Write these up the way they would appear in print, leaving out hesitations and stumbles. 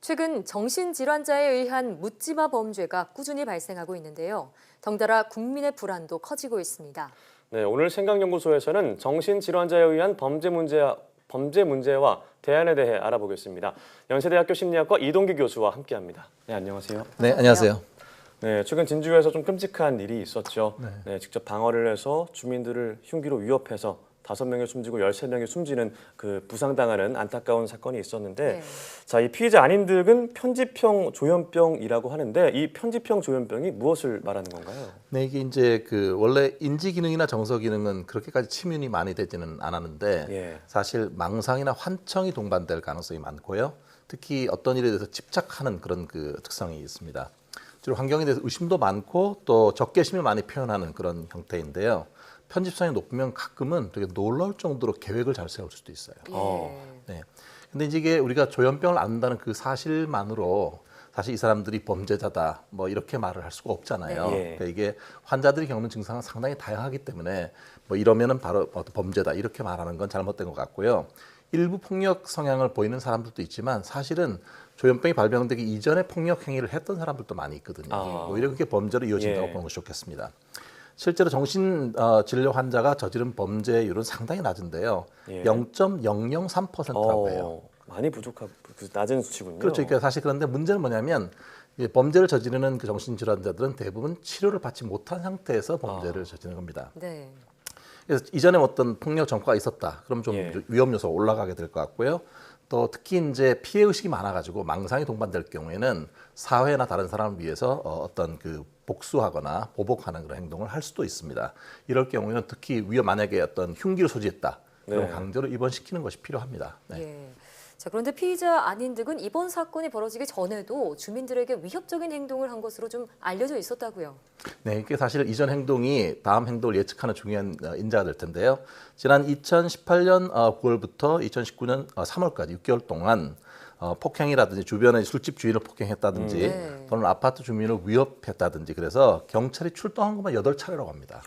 최근 정신질환자에 의한 묻지마 범죄가 꾸준히 발생하고 있는데요. 덩달아 국민의 불안도 커지고 있습니다. 네, 오늘 생각연구소에서는 정신질환자에 의한 범죄 문제와 대안에 대해 알아보겠습니다. 연세대학교 심리학과 이동규 교수와 함께합니다. 네, 안녕하세요. 네, 안녕하세요. 네, 최근 진주에서 좀 끔찍한 일이 있었죠. 네, 직접 방어를 해서 주민들을 흉기로 위협해서 5명이 숨지고 13명이 숨지는 그 부상당하는 안타까운 사건이 있었는데, 자, 이 피해자 안인득은 편집형 조현병이라고 하는데 이 편집형 조현병이 무엇을 말하는 건가요? 네, 이게 이제 원래 인지 기능이나 정서 기능은 그렇게까지 침윤이 많이 되지는 않았는데 사실 망상이나 환청이 동반될 가능성이 많고요. 특히 어떤 일에 대해서 집착하는 그런 특성이 있습니다. 주로 환경에 대해서 의심도 많고 또 적개심을 많이 표현하는 그런 형태인데요. 편집성이 높으면 가끔은 되게 놀라울 정도로 계획을 잘 세울 수도 있어요. 네. 근데 이게 우리가 조현병을 앓는다는 그 사실만으로 사실 이 사람들이 범죄자다 뭐 이렇게 말을 할 수가 없잖아요. 그러니까 이게 환자들이 겪는 증상은 상당히 다양하기 때문에 뭐 이러면은 바로 범죄다 이렇게 말하는 건 잘못된 것 같고요. 일부 폭력 성향을 보이는 사람들도 있지만 사실은 조현병이 발병되기 이전에 폭력 행위를 했던 사람들도 많이 있거든요. 오히려 그게 범죄로 이어진다고 보는 것이 좋겠습니다. 실제로 정신진료 환자가 저지른 범죄율은 상당히 낮은데요. 0.003%라고 해요. 많이 낮은 수치군요. 그렇죠. 그러니까 사실 그런데 문제는 뭐냐면 범죄를 저지르는 그 정신질환자들은 대부분 치료를 받지 못한 상태에서 범죄를 저지르는 겁니다. 네. 그래서 이전에 어떤 폭력 전과가 있었다. 그럼 좀 위험 요소가 올라가게 될 것 같고요. 또 특히 이제 피해 의식이 많아가지고 망상이 동반될 경우에는 사회나 다른 사람을 위해서 어떤 복수하거나 보복하는 그런 행동을 할 수도 있습니다. 이럴 경우에는 특히 만약에 어떤 흉기를 소지했다. 그럼 강제로 입원시키는 것이 필요합니다. 자, 그런데 피의자 안인득은 이번 사건이 벌어지기 전에도 주민들에게 위협적인 행동을 한 것으로 좀 알려져 있었다고요. 네, 이게 사실 이전 행동이 다음 행동을 예측하는 중요한 인자가 될 텐데요. 지난 2018년 9월부터 2019년 3월까지 6개월 동안 폭행이라든지 주변의 술집 주인을 폭행했다든지 또는 아파트 주민을 위협했다든지 그래서 경찰이 출동한 것만 8차례라고 합니다.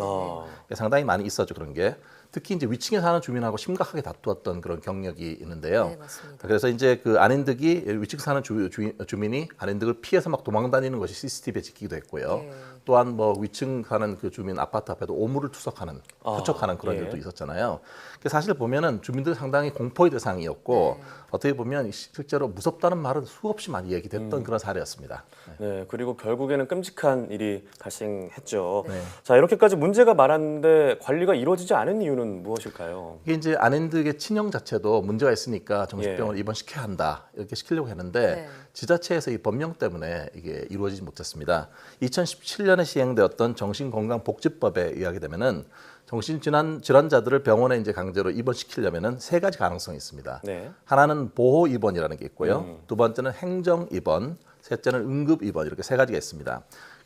상당히 많이 있었죠, 그런 게. 특히 이제 위층에 사는 주민하고 심각하게 다투었던 그런 경력이 있는데요. 네, 맞습니다. 그래서 이제 안인득이 위층 사는 주민이 안인득을 피해서 막 도망다니는 것이 CCTV에 찍히기도 했고요. 또한 뭐 위층 사는 그 주민 아파트 앞에도 오물을 투척하는 그런 일도 있었잖아요. 사실 보면은 주민들 상당히 공포의 대상이었고 어떻게 보면 실제로 무섭다는 말은 수없이 많이 얘기됐던 그런 사례였습니다. 네, 그리고 결국에는 끔찍한 일이 발생했죠. 자, 이렇게까지 문제가 많았는데 관리가 이루어지지 않은 이유는 무엇일까요? 이게 이제 안인득의 친형 자체도 문제가 있으니까 정신병원을 입원시켜야 한다 이렇게 시키려고 했는데 지자체에서 이 법령 때문에 이게 이루어지지 못했습니다. 2017년에 시행되었던 정신건강복지법에 의하게 되면은 정신질환자들을 병원에 이제 강제로 입원시키려면은 3가지 가능성이 있습니다. 하나는 보호 입원이라는 게 있고요. 두 번째는 행정 입원, 셋째는 응급 입원 이렇게 3가지가 있습니다.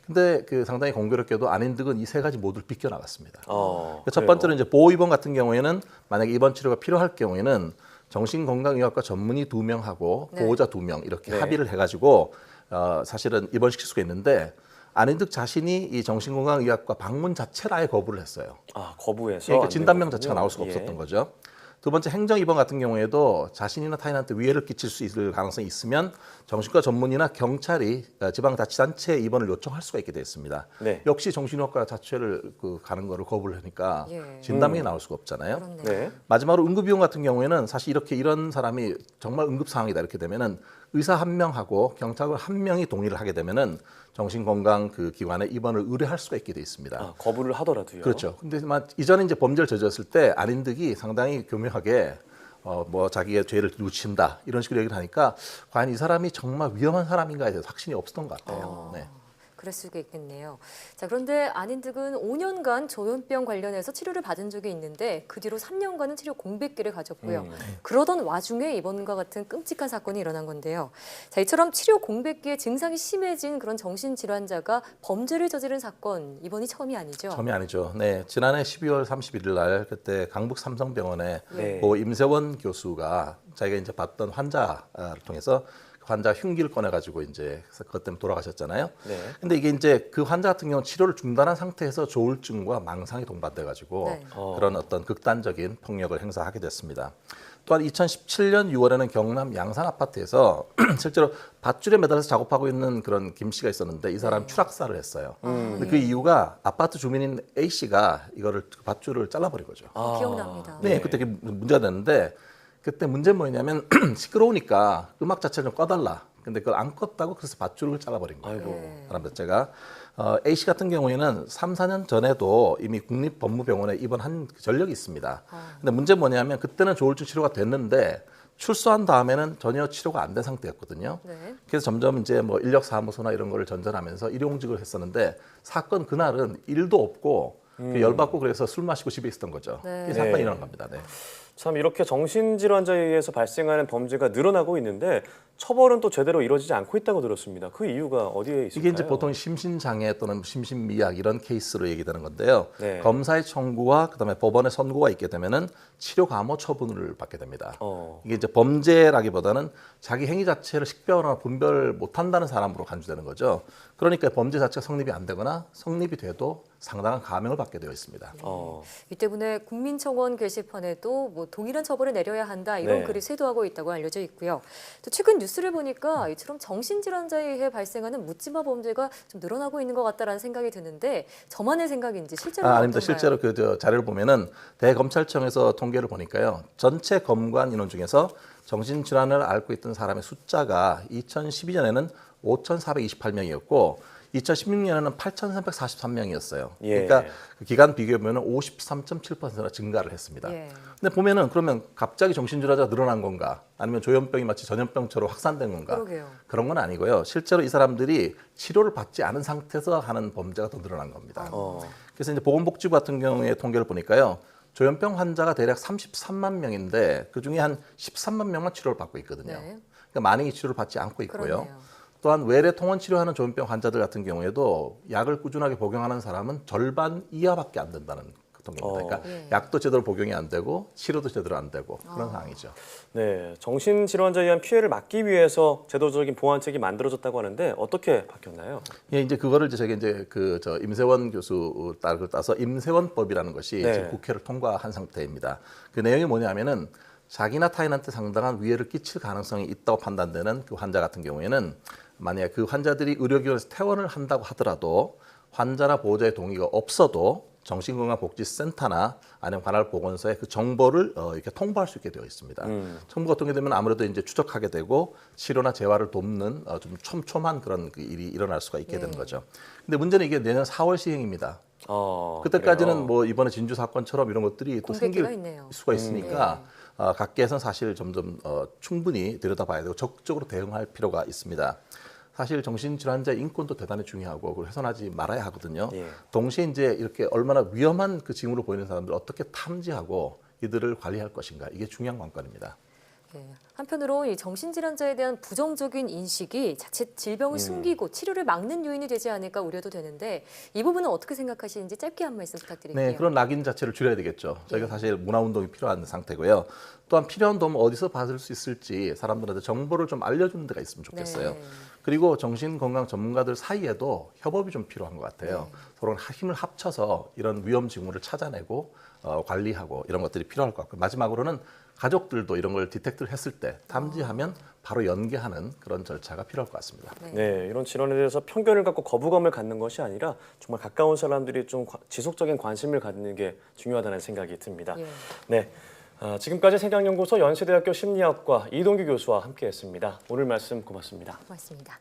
근데 상당히 공교롭게도 안인득은 이 3가지 모두를 비껴나갔습니다. 첫 번째로 이제 보호 입원 같은 경우에는 만약에 입원 치료가 필요할 경우에는 정신건강의학과 전문의 2명하고 보호자 2명 이렇게 합의를 해가지고 사실은 입원시킬 수가 있는데 안인득 자신이 이 정신건강의학과 방문 자체를 아예 거부를 했어요. 거부해서? 그러니까 진단명 자체가 나올 수가 없었던 거죠. 두 번째 행정 입원 같은 경우에도 자신이나 타인한테 위해를 끼칠 수 있을 가능성이 있으면 정신과 전문의나 경찰이 지방자치단체에 입원을 요청할 수가 있게 되어 있습니다. 역시 정신의학과 자체를 가는 거를 거부를 하니까 진단명이 나올 수가 없잖아요. 마지막으로 응급 입원 같은 경우에는 사실 이런 사람이 정말 응급 상황이다 이렇게 되면은 의사 1명하고 경찰관 1명이 동의를 하게 되면은 정신건강 기관에 입원을 의뢰할 수가 있게 돼 있습니다. 거부를 하더라도요. 그렇죠. 근데 이전에 이제 범죄를 저질렀을 때 안인득이 상당히 교묘하게 자기의 죄를 뉘우친다 이런 식으로 얘기를 하니까 과연 이 사람이 정말 위험한 사람인가에 대해서 확신이 없었던 것 같아요. 그럴 수가 있겠네요. 자, 그런데 안인득은 5년간 조현병 관련해서 치료를 받은 적이 있는데 그 뒤로 3년간은 치료 공백기를 가졌고요. 그러던 와중에 이번과 같은 끔찍한 사건이 일어난 건데요. 자, 이처럼 치료 공백기에 증상이 심해진 그런 정신질환자가 범죄를 저지른 사건 이번이 처음이 아니죠? 처음이 아니죠. 네, 지난해 12월 31일 날 그때 강북 삼성병원에 임세원 교수가 자기가 이제 봤던 환자를 통해서 환자 흉기를 꺼내가지고 이제 그것 때문에 돌아가셨잖아요. 근데 이게 이제 그 환자 같은 경우 치료를 중단한 상태에서 조울증과 망상이 동반돼가지고 그런 어떤 극단적인 폭력을 행사하게 됐습니다. 또한 2017년 6월에는 경남 양산 아파트에서 실제로 밧줄에 매달려서 작업하고 있는 그런 김 씨가 있었는데 이 사람 추락사를 했어요. 근데 그 이유가 아파트 주민인 A 씨가 이거를 밧줄을 잘라버린 거죠. 기억납니다. 네, 그때 그게 문제가 됐는데 그때 문제는 뭐냐면 시끄러우니까 음악 자체를 좀 꺼달라. 근데 그걸 안 껐다고 그래서 밧줄을 잘라버린 거예요. 사람 자체가. A 씨 같은 경우에는 3, 4년 전에도 이미 국립법무병원에 입원한 전력이 있습니다. 근데 문제는 뭐냐면 그때는 조울증 치료가 됐는데 출소한 다음에는 전혀 치료가 안 된 상태였거든요. 네. 그래서 점점 이제 뭐 인력사무소나 이런 거를 전전하면서 일용직을 했었는데 사건 그날은 일도 없고 열받고 그래서 술 마시고 집에 있었던 거죠. 네. 이 사건이 네. 일어난 겁니다. 네. 참 이렇게 정신질환자에 의해서 발생하는 범죄가 늘어나고 있는데 처벌은 또 제대로 이루어지지 않고 있다고 들었습니다. 그 이유가 어디에 있을까요? 이게 이제 보통 심신장애 또는 심신미약 이런 케이스로 얘기되는 건데요. 네. 검사의 청구와 그다음에 법원의 선고가 있게 되면은 치료 감호 처분을 받게 됩니다. 이게 이제 범죄라기보다는 자기 행위 자체를 식별하거나 분별 못한다는 사람으로 간주되는 거죠. 그러니까 범죄 자체가 성립이 안 되거나 성립이 돼도 상당한 감형을 받게 되어 있습니다. 이 때문에 국민청원 게시판에도 뭐 동일한 처벌을 내려야 한다 이런 네. 글이 쇄도하고 있다고 알려져 있고요. 또 최근 뉴스를 보니까 이처럼 정신질환자에 의해 발생하는 묻지마 범죄가 좀 늘어나고 있는 것 같다라는 생각이 드는데 저만의 생각인지 실제로 아닙니다. 어떤가요? 실제로 그 자료를 보면은 대검찰청에서 통계를 보니까요. 전체 검관 인원 중에서 정신질환을 앓고 있던 사람의 숫자가 2012년에는 5,428명이었고 2016년에는 8,343명이었어요. 예. 그러니까 그 기간 비교해 보면 53.7%나 증가를 했습니다. 예. 근데 보면은 그러면 갑자기 정신질환자가 늘어난 건가? 아니면 조현병이 마치 전염병처럼 확산된 건가? 그러게요. 그런 건 아니고요. 실제로 이 사람들이 치료를 받지 않은 상태에서 하는 범죄가 더 늘어난 겁니다. 그래서 이제 보건복지부 같은 경우에 통계를 보니까요. 조현병 환자가 대략 33만 명인데 그중에 한 13만 명만 치료를 받고 있거든요. 네. 그러니까 많이 치료를 받지 않고 있고요. 그러네요. 또한 외래 통원 치료하는 조현병 환자들 같은 경우에도 약을 꾸준하게 복용하는 사람은 절반 이하밖에 안 된다는 통계입니다. 그러니까 예. 약도 제대로 복용이 안 되고 치료도 제대로 안 되고 그런 상황이죠. 네, 정신질환자에 의한 피해를 막기 위해서 제도적인 보완책이 만들어졌다고 하는데 어떻게 바뀌었나요? 예, 이제 그거를 이제 저게 이제 그 저 임세원 교수 딸을 따서 임세원법이라는 것이 네. 지금 국회를 통과한 상태입니다. 그 내용이 뭐냐면은 자기나 타인한테 상당한 위해를 끼칠 가능성이 있다고 판단되는 그 환자 같은 경우에는 만약에 그 환자들이 의료기관에서 퇴원을 한다고 하더라도 환자나 보호자의 동의가 없어도 정신건강복지센터나 아니면 관할 보건소에 그 정보를 이렇게 통보할 수 있게 되어 있습니다. 정보가 통보되면 아무래도 이제 추적하게 되고 치료나 재활을 돕는 좀 촘촘한 그런 그 일이 일어날 수가 있게 되는 거죠. 근데 문제는 이게 내년 4월 시행입니다. 그때까지는 그래요? 뭐 이번에 진주 사건처럼 이런 것들이 또 생길 공백기가 있네요. 수가 있으니까 각계에서는 사실 점점 충분히 들여다봐야 되고 적극적으로 대응할 필요가 있습니다. 사실 정신질환자 인권도 대단히 중요하고 그걸 훼손하지 말아야 하거든요. 예. 동시에 이제 이렇게 얼마나 위험한 그 징후로 보이는 사람들 어떻게 탐지하고 이들을 관리할 것인가 이게 중요한 관건입니다. 예. 한편으로 이 정신질환자에 대한 부정적인 인식이 자칫 질병을 숨기고 치료를 막는 요인이 되지 않을까 우려도 되는데 이 부분은 어떻게 생각하시는지 짧게 한 말씀 부탁드릴게요. 네, 그런 낙인 자체를 줄여야 되겠죠. 저희가 사실 문화운동이 필요한 상태고요. 또한 필요한 도움을 어디서 받을 수 있을지 사람들한테 정보를 좀 알려주는 데가 있으면 좋겠어요. 네. 그리고 정신건강 전문가들 사이에도 협업이 좀 필요한 것 같아요. 서로 힘을 합쳐서 이런 위험 징후를 찾아내고 관리하고 이런 것들이 필요할 것 같고 마지막으로는 가족들도 이런 걸 디텍트를 했을 때 탐지하면 바로 연계하는 그런 절차가 필요할 것 같습니다. 네, 이런 질환에 대해서 편견을 갖고 거부감을 갖는 것이 아니라 정말 가까운 사람들이 좀 지속적인 관심을 갖는 게 중요하다는 생각이 듭니다. 예. 네, 지금까지 생각연구소 연세대학교 심리학과 이동규 교수와 함께했습니다. 오늘 말씀 고맙습니다. 고맙습니다.